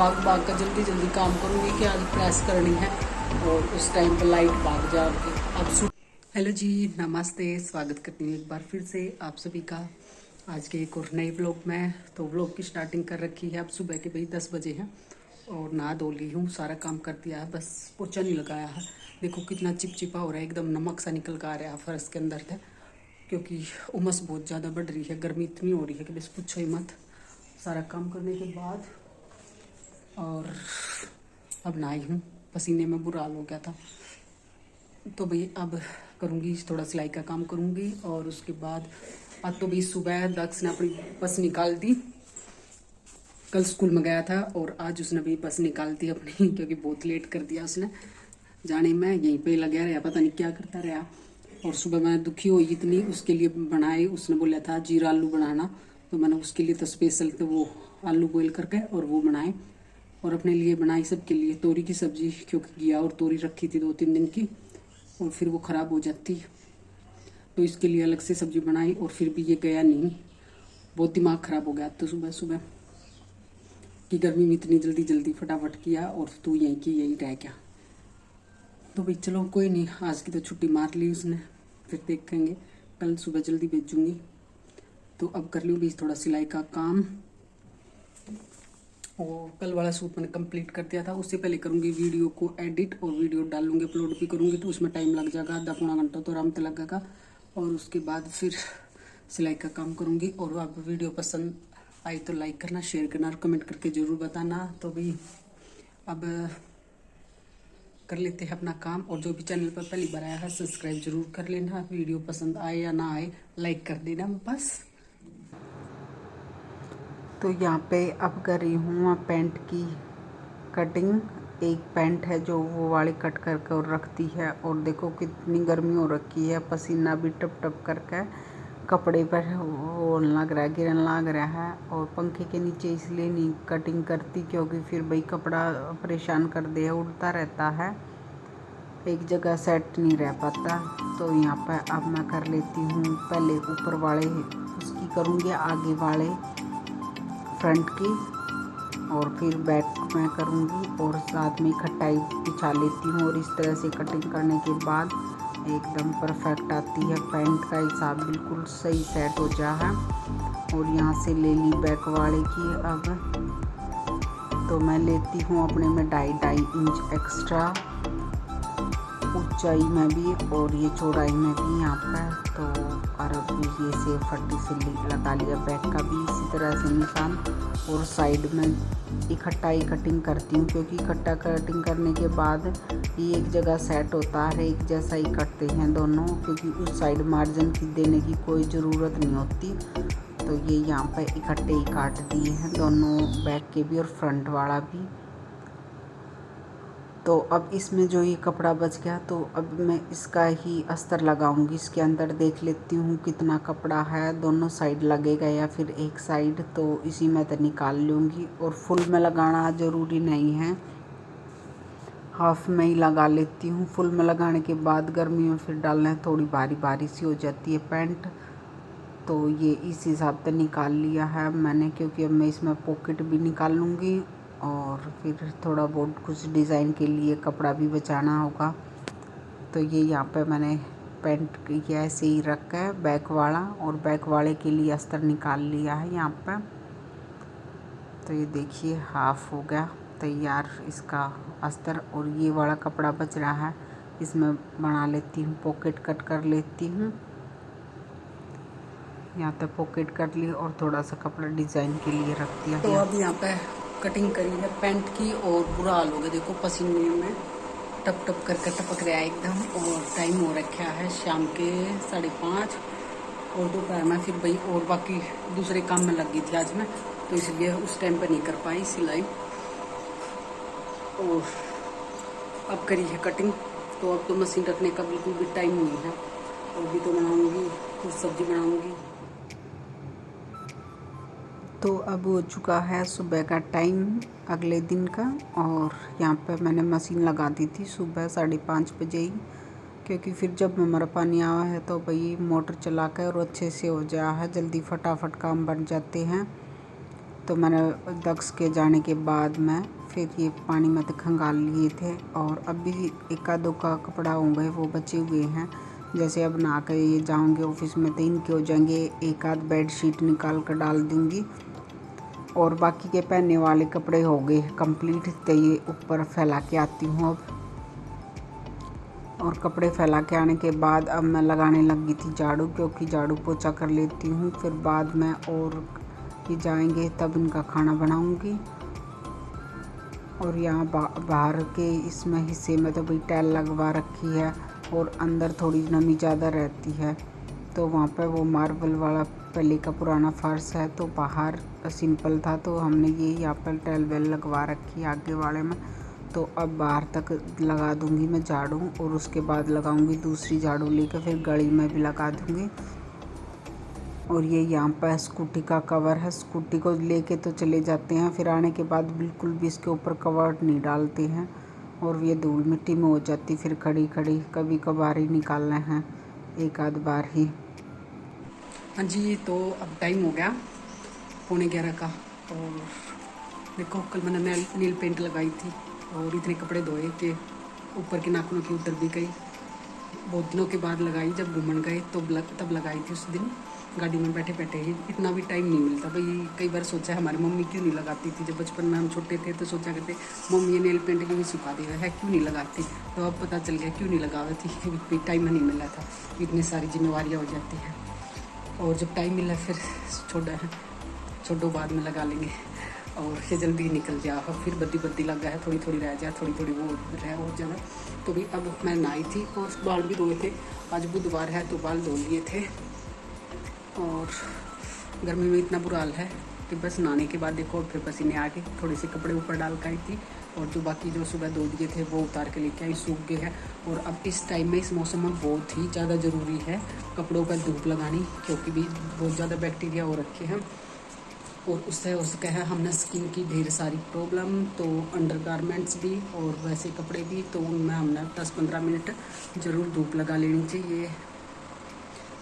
भाग भाग कर जल्दी जल्दी काम करूँगी कि आज प्रेस करनी है और उस टाइम पर लाइट भाग जाएगी। अब हेलो जी, नमस्ते, स्वागत करती हूँ एक बार फिर से आप सभी का आज के एक और नए ब्लॉग में। तो ब्लॉग की स्टार्टिंग कर रखी है। अब सुबह के भाई 10 बजे हैं और नहा धो ली हूँ, सारा काम कर दिया है, बस पोछा नहीं लगाया है। देखो कितना चिपचिपा हो रहा है, एकदम नमक सा निकल कर आ रहा है फर्श के अंदर से, क्योंकि उमस बहुत ज़्यादा बढ़ रही है, गर्मी इतनी हो रही है कि बस पूछो ही मत। सारा काम करने के बाद और अब नहाई हूँ, पसीने में बुरा हाल हो गया था। तो भाई अब करूँगी थोड़ा सिलाई का काम करूँगी और उसके बाद आज तो भाई सुबह दक्ष ने अपनी बस निकाल दी। कल स्कूल में गया था और आज उसने भी बस निकाल दी अपनी, क्योंकि बहुत लेट कर दिया उसने जाने में, यहीं पे लगा रहा, पता नहीं क्या करता रहा। और सुबह मैं दुखी हुई इतनी, उसके लिए बनाए, उसने बोला था जीरा आलू बनाना, तो मैंने उसके लिए तो स्पेशल तो वो आलू बॉईल करके और वो बनाए, और अपने लिए बनाई सबके लिए तोरी की सब्जी, क्योंकि गया और तोरी रखी थी 2-3 दिन की और फिर वो ख़राब हो जाती, तो इसके लिए अलग से सब्जी बनाई। और फिर भी ये गया नहीं, बहुत दिमाग ख़राब हो गया तो सुबह सुबह कि गर्मी में इतनी जल्दी जल्दी फटाफट किया और तू यहीं की यहीं रह गया। तो भाई चलो कोई नहीं, आज की तो छुट्टी मार ली उसने, फिर देखेंगे, कल सुबह जल्दी भेजूँगी। तो अब कर लूँ भी थोड़ा सिलाई का काम, और कल वाला सूट मैंने कंप्लीट कर दिया था। उससे पहले करूँगी वीडियो को एडिट और वीडियो डालूंगी, अपलोड भी करूँगी, तो उसमें टाइम लग जाएगा, आधा पौना घंटा तो आराम से लगेगा। और उसके बाद फिर सिलाई का काम करूँगी। और आप वीडियो पसंद आई तो लाइक करना, शेयर करना और कमेंट करके ज़रूर बताना। तो भाई अब कर लेते हैं अपना काम, और जो भी चैनल पर पहली बार आया है सब्सक्राइब जरूर कर लेना। वीडियो पसंद आए या ना आए लाइक कर देना बस। तो यहाँ पे अब कर रही हूँ पैंट की कटिंग। एक पैंट है जो वो वाली कट करके और रखती है, और देखो कितनी गर्मी हो रखी है, पसीना भी टप टप करके कपड़े पर वो लग रहा है, गिरन लग रहा है। और पंखे के नीचे इसलिए नहीं कटिंग करती क्योंकि फिर भाई कपड़ा परेशान कर दे, उड़ता रहता है, एक जगह सेट नहीं रह पाता। तो यहाँ पर अब मैं कर लेती हूँ, पहले ऊपर वाले उसकी करूँगी, आगे वाले फ्रंट की, और फिर बैक में करूँगी, और साथ में खटाई बिछा लेती हूँ। और इस तरह से कटिंग करने के बाद एकदम परफेक्ट आती है, पैंट का हिसाब बिल्कुल सही सेट हो जा है। और यहाँ से ले ली बैक वाले की। अब तो मैं लेती हूँ अपने में 2.5 इंच एक्स्ट्रा ऊंचाई में भी और ये चौड़ाई में भी यहाँ पर। तो और अब ये से फट्टी से लगा लिया बैक का भी इसी तरह से निशान। और साइड में इकट्ठा ही कटिंग करती हूँ, क्योंकि इकट्ठा कटिंग करने के बाद ये एक जगह सेट होता है, एक जैसा ही कटते हैं दोनों, क्योंकि उस साइड मार्जिन की देने की कोई ज़रूरत नहीं होती। तो ये यहाँ पर इकट्ठे ही काट दिए हैं दोनों, बैक के भी और फ्रंट वाला भी। तो अब इसमें जो ये कपड़ा बच गया, तो अब मैं इसका ही अस्तर लगाऊंगी। इसके अंदर देख लेती हूँ कितना कपड़ा है, दोनों साइड लगेगा या फिर एक साइड, तो इसी में तो निकाल लूँगी। और फुल में लगाना ज़रूरी नहीं है, हाफ में ही लगा लेती हूँ। फुल में लगाने के बाद गर्मी में फिर डालना थोड़ी भारी भारी सी हो जाती है पैंट। तो ये इस हिसाब से निकाल लिया है मैंने, क्योंकि अब मैं इसमें पॉकेट भी निकाल लूँगी और फिर थोड़ा बहुत कुछ डिज़ाइन के लिए कपड़ा भी बचाना होगा। तो ये यहाँ पे मैंने पैंट ये ऐसे ही रखा है बैक वाला, और बैक वाले के लिए अस्तर निकाल लिया है यहाँ पे। तो ये देखिए हाफ हो गया तैयार इसका अस्तर, और ये वाला कपड़ा बच रहा है, इसमें बना लेती हूँ, पॉकेट कट कर लेती हूँ। यहाँ तक पॉकेट कर ली और थोड़ा सा कपड़ा डिज़ाइन के लिए रख दिया। तो अब यहाँ पे कटिंग करी है पैंट की, और बुरा हाल हो गया, देखो पसीने में टप टप करके टपक रहा है एकदम। और टाइम हो रखा है शाम के 5:30, और दोपहर में फिर भाई और बाकी दूसरे काम में लग गई थी आज मैं, तो इसलिए उस टाइम पर नहीं कर पाई सिलाई। और अब करी है कटिंग, तो अब तो मशीन रखने का बिल्कुल भी टाइम नहीं है, और भी तो बनाऊँगी, कुछ सब्जी बनाऊँगी। तो अब हो चुका है सुबह का टाइम अगले दिन का, और यहाँ पे मैंने मशीन लगा दी थी सुबह 5:30 बजे ही, क्योंकि फिर जब हमारा पानी आवा है तो भाई मोटर चला कर और अच्छे से हो जाए है, जल्दी फटाफट काम बन जाते हैं। तो मैंने दक्ष के जाने के बाद मैं फिर ये पानी में तो खंगाल लिए थे और अब भी एका दो का कपड़ा होंगे वो बचे हुए हैं। जैसे अब नहा कर ये जाऊँगे ऑफिस में तो इनके हो जाएंगे, एक आध बेड शीट निकाल कर डाल दूँगी और बाकी के पहनने वाले कपड़े हो गए कंप्लीट। तो ये ऊपर फैला के आती हूँ अब, और कपड़े फैला के आने के बाद अब मैं लगाने लगी थी झाड़ू, क्योंकि झाड़ू पोछा कर लेती हूँ फिर बाद में और ये जाएंगे तब इनका खाना बनाऊँगी। और यहाँ बाहर के इसमें हिस्से में तो भाई टाइल लगवा रखी है और अंदर थोड़ी नमी ज़्यादा रहती है, तो वहाँ पर वो मार्बल वाला पहले का पुराना फर्श है, तो बाहर सिंपल था तो हमने ये यहाँ पर टाइल वेल लगवा रखी है आगे वाले में। तो अब बाहर तक लगा दूँगी मैं झाड़ू और उसके बाद लगाऊँगी दूसरी झाड़ू लेकर, फिर गली में भी लगा दूँगी। और ये यहाँ पर स्कूटी का कवर है, स्कूटी को लेके तो चले जाते हैं, फिर आने के बाद बिल्कुल भी इसके ऊपर कवर नहीं डालते हैं और ये धूल मिट्टी में हो जाती फिर खड़ी खड़ी। कभी कभार ही निकालना है, एक आध बार ही। हाँ जी, तो अब टाइम हो गया 11:15 का और देखो कल मैंने नील पेंट लगाई थी और इतने कपड़े धोए कि ऊपर के नाखूनों की उतर भी गई। बहुत दिनों के बाद लगाई, जब घूमन गए तो तब लगाई थी उस दिन गाड़ी में बैठे बैठे ही। इतना भी टाइम नहीं मिलता भाई। कई बार सोचा हमारी मम्मी क्यों नहीं लगाती थी, जब बचपन में हम छोटे थे तो सोचा करते मम्मी ये नेल पेंट क्यों नहीं सुखा देगा है, क्यों नहीं लगाती। तो अब पता चल गया क्यों नहीं लगा रही थी, टाइम नहीं मिला था, इतनी सारी जिम्मेवारियाँ हो जाती हैं। और जब टाइम मिला फिर छोड़ो बाद में लगा लेंगे। और ये जल्दी निकल गया और फिर बद्दी लग गया है, थोड़ी थोड़ी रह जाए, थोड़ी थोड़ी वो रह बहुत ज़्यादा। तो भी अब मैं नहाई थी और बाल भी धोए थे, आज बुधवार है तो बाल धो लिए थे। और गर्मी में इतना बुरा हाल है कि बस नहाने के बाद देखो फिर पसीने आ गए। थोड़े से कपड़े ऊपर डाल कर आई थी और जो बाकी जो सुबह धो दिए थे वो उतार के लेके आई, सूख गए हैं। और अब इस टाइम में इस मौसम में बहुत ही ज़्यादा ज़रूरी है कपड़ों पर धूप लगानी, क्योंकि भी बहुत ज़्यादा बैक्टीरिया हो रखे हैं और उससे हो सके है हमने स्किन की ढेर सारी प्रॉब्लम। तो अंडर गारमेंट्स भी और वैसे कपड़े भी, तो उनमें हमने 10-15 मिनट ज़रूर धूप लगा लेनी चाहिए।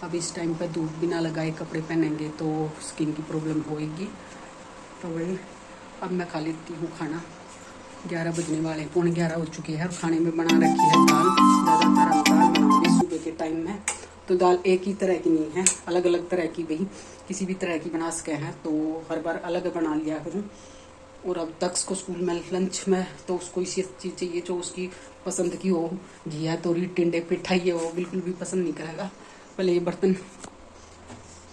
अब इस टाइम पर धूप बिना लगाए कपड़े पहनेंगे तो स्किन की प्रॉब्लम होएगी। तो वही अब मैं खा लेती हूँ खाना, 11 बजने वाले, 11:15 हो चुके हैं। और खाने में बना रखी है दाल, ज़्यादातर हम दाल बनाऊँगी सुबह के टाइम में। तो दाल एक ही तरह की नहीं है, अलग अलग तरह की, भाई किसी भी तरह की बना सके हैं तो हर बार अलग बना लिया करूँ। और अब दक्ष को स्कूल में लंच में तो उसको इसी चीज़ चाहिए जो उसकी पसंद की हो, घिया तोरी टिंडे पिठा, ये वो बिल्कुल भी पसंद नहीं करेगा। पहले ये बर्तन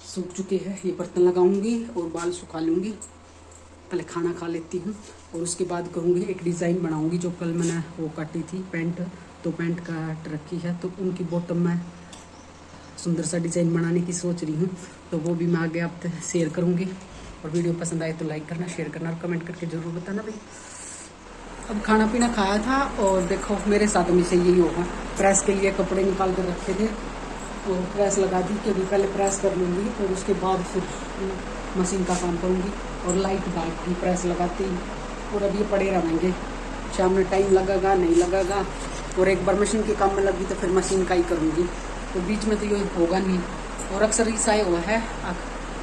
सूख चुके हैं, ये बर्तन लगाऊंगी और बाल सुखा लूँगी। पहले खाना खा लेती हूँ और उसके बाद करूँगी एक डिज़ाइन बनाऊँगी। जो कल मैंने वो काटी थी पैंट, तो पैंट काट रखी है तो उनकी बॉटम में सुंदर सा डिज़ाइन बनाने की सोच रही हूँ। तो वो भी मैं आगे आप तक शेयर करूँगी। और वीडियो पसंद आए तो लाइक करना, शेयर करना और कमेंट करके ज़रूर बताना भाई। अब खाना पीना खाया था और देखो मेरे साथ में से यही होगा, प्रेस के लिए कपड़े निकाल कर रखे थे और प्रेस लगा दी कि अभी पहले प्रेस कर लूँगी और उसके बाद फिर मशीन का काम करूँगी। और लाइट बाइक की प्रेस लगाती और अब ये पड़े रहेंगे, शाम में टाइम लगेगा नहीं लगेगा। और एक बार मशीन के काम में लगी तो फिर मशीन का ही करूँगी, तो बीच में तो ये होगा नहीं। और अक्सर ऐसा ही हुआ है,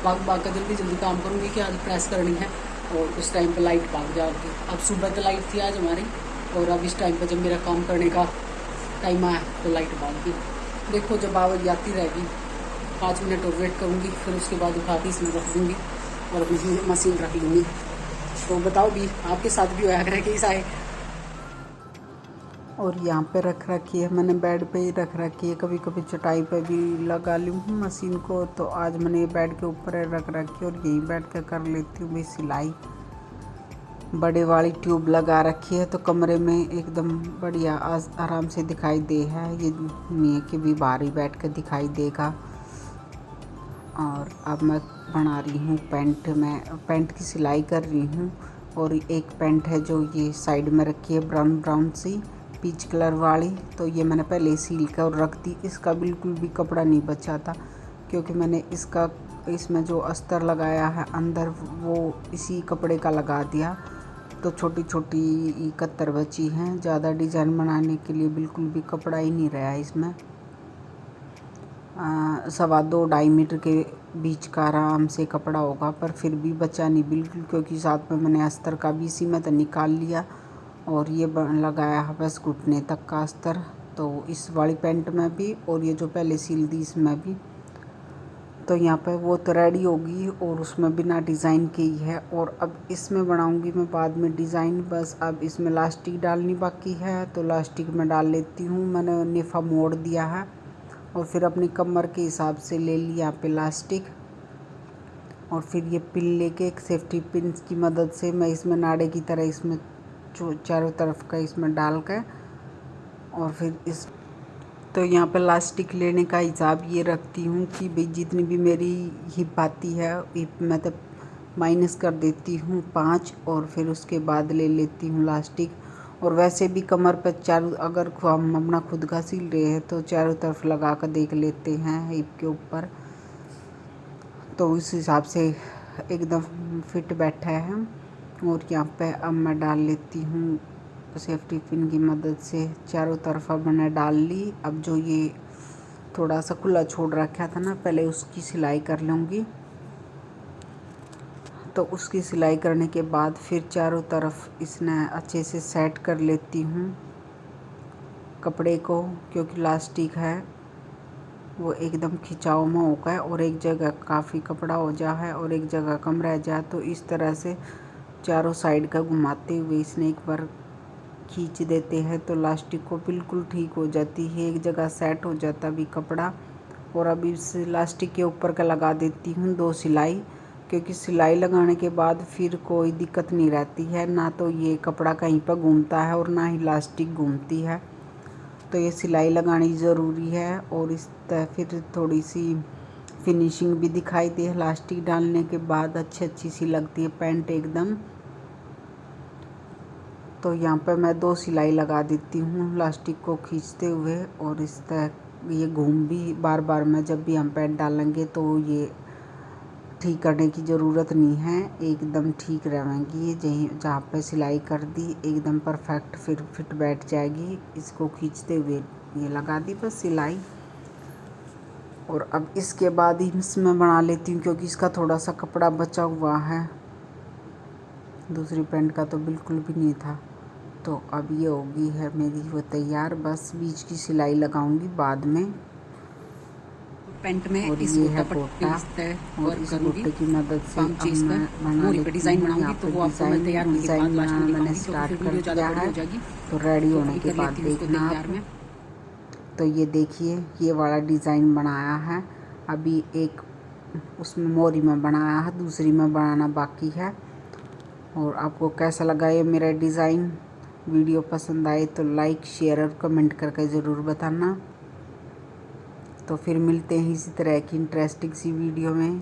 भाग का जल्दी काम करूँगी कि आज प्रेस करनी है और उस टाइम पे लाइट भाग जाएगी। अब सुबह तो लाइट थी आज हमारी और अब इस टाइम पे जब मेरा काम करने का टाइम आया तो लाइट भाग गई। देखो जब आवाज़ आती रहेगी 5 मिनट और वेट करूँगी, फिर उसके बाद उठा के इसमें रख दूँगी और मशीन रख लूँगी। तो बताओ भी आपके साथ भी होया करे कि ऐसा है। और यहाँ पे रख रखी है मैंने, बेड पे ही रख रखी है, कभी कभी चटाई पे भी लगा ली हूँ मशीन को। तो आज मैंने बेड के ऊपर रख रखी है और यहीं बैठ के कर लेती हूँ मैं सिलाई। बड़े वाली ट्यूब लगा रखी है तो कमरे में एकदम बढ़िया आराम से दिखाई दे है, ये नहीं है कि भी बाहर ही बैठ कर दिखाई देगा। और अब मैं बना रही हूँ पैंट, में पैंट की सिलाई कर रही हूँ। और एक पैंट है जो ये साइड में रखी है ब्राउन सी पीच कलर वाली, तो ये मैंने पहले सील कर रख दी। इसका बिल्कुल भी कपड़ा नहीं बचा था क्योंकि मैंने इसमें जो अस्तर लगाया है अंदर वो इसी कपड़े का लगा दिया। तो छोटी छोटी कत्तर बची हैं, ज़्यादा डिज़ाइन बनाने के लिए बिल्कुल भी कपड़ा ही नहीं रहा इसमें। 2.25 मीटर के बीच का आराम से कपड़ा होगा, पर फिर भी बचा नहीं बिल्कुल, क्योंकि साथ में मैंने अस्तर का भी इसी में तो निकाल लिया और ये लगाया है बस घुटने तक का अस्तर। तो इस वाली पैंट में भी और ये जो पहले सिल दी इसमें भी। तो यहाँ पे वो तो रेडी होगी और उसमें बिना डिज़ाइन के ही है। और अब इसमें बनाऊंगी मैं बाद में डिज़ाइन। बस अब इसमें लास्टिक डालनी बाकी है, तो लास्टिक में डाल लेती हूँ। मैंने नेफा मोड़ दिया है और फिर अपनी कमर के हिसाब से ले लिया यहाँ पे लास्टिक। और फिर ये पिन लेके एक सेफ्टी पिन की मदद से मैं इसमें नाड़े की तरह इसमें चारों तरफ का इसमें डाल कर और फिर इस तो यहाँ पे लास्टिक लेने का हिसाब ये रखती हूँ कि भाई जितनी भी मेरी हिप आती है हिप मैं तो माइनस कर देती हूँ 5 और फिर उसके बाद ले लेती हूँ लास्टिक। और वैसे भी कमर पर चारों अगर हम अपना खुद का सिल रहे हैं तो चारों तरफ लगा कर देख लेते हैं हिप के ऊपर, तो उस हिसाब से एकदम फिट बैठा है। और यहाँ पे अब मैं डाल लेती हूँ सेफ्टी पिन की मदद से चारों तरफ। अब मैंने डाल ली। अब जो ये थोड़ा सा खुला छोड़ रखा था ना, पहले उसकी सिलाई कर लूँगी। तो उसकी सिलाई करने के बाद फिर चारों तरफ इसने अच्छे से सेट कर लेती हूँ कपड़े को, क्योंकि लास्टिक है वो एकदम खिंचाव में हो गया और एक जगह काफ़ी कपड़ा हो जा है और एक जगह कम रह जाए। तो इस तरह से चारों साइड का घुमाते हुए इसने एक बार खींच देते हैं तो लास्टिक को बिल्कुल ठीक हो जाती है, एक जगह सेट हो जाता भी कपड़ा। और अब इस लास्टिक के ऊपर का लगा देती हूँ 2 सिलाई, क्योंकि सिलाई लगाने के बाद फिर कोई दिक्कत नहीं रहती है, ना तो ये कपड़ा कहीं पर घूमता है और ना ही लास्टिक घूमती है। तो ये सिलाई लगानी ज़रूरी है और इस तरह फिर थोड़ी सी फिनिशिंग भी दिखाई दे लास्टिक डालने के बाद, अच्छी सी लगती है पैंट एकदम। तो यहाँ पर मैं 2 सिलाई लगा देती हूँ लास्टिक को खींचते हुए और इस तरह ये घूम भी बार बार में जब भी हम पैंट डालेंगे तो ये ठीक करने की ज़रूरत नहीं है, एकदम ठीक रहेंगी। जहाँ पे सिलाई कर दी एकदम परफेक्ट फिर फिट बैठ जाएगी। इसको खींचते हुए ये लगा दी बस सिलाई। और अब इसके बाद इसमें बना लेती हूँ, क्योंकि इसका थोड़ा सा कपड़ा बचा हुआ है, दूसरी पैंट का तो बिल्कुल भी नहीं था। तो अब ये होगी है मेरी वो तैयार, बस बीच की सिलाई लगाऊंगी बाद में। पैंट में और इस ये गोटा है पट्टी गोटा से और वर्क इस करूँगी गोटे की मदद से पाम अब चीज मैं पर बना मोरी पे लेती डिज़ाइन हूँ। बनाऊंगी। यहाँ तो पे वो आपको मैं तैयार होने के बाद डिज़ाइन लास्ट में बनाना मैंने दिखाऊंगी, क्योंकि स्टार्ट फिर कर वीडियो ज़्यादा दिया बड़ी है। हो जाएगी। तो रेडी तो होने अभी के कर बाद लेती हूँ इसको देखना तैयार आप। में। तो ये देखिए ये वाला डिज़ाइन बनाया है, अभी एक उसमें मोरी में बनाया है, दूसरी में बनाना बाकी है। और आपको कैसा लगा ये मेरा डिज़ाइन? वीडियो पसंद आए तो लाइक शेयर और कमेंट करके ज़रूर बताना। तो फिर मिलते हैं इसी तरह की इंटरेस्टिंग सी वीडियो में।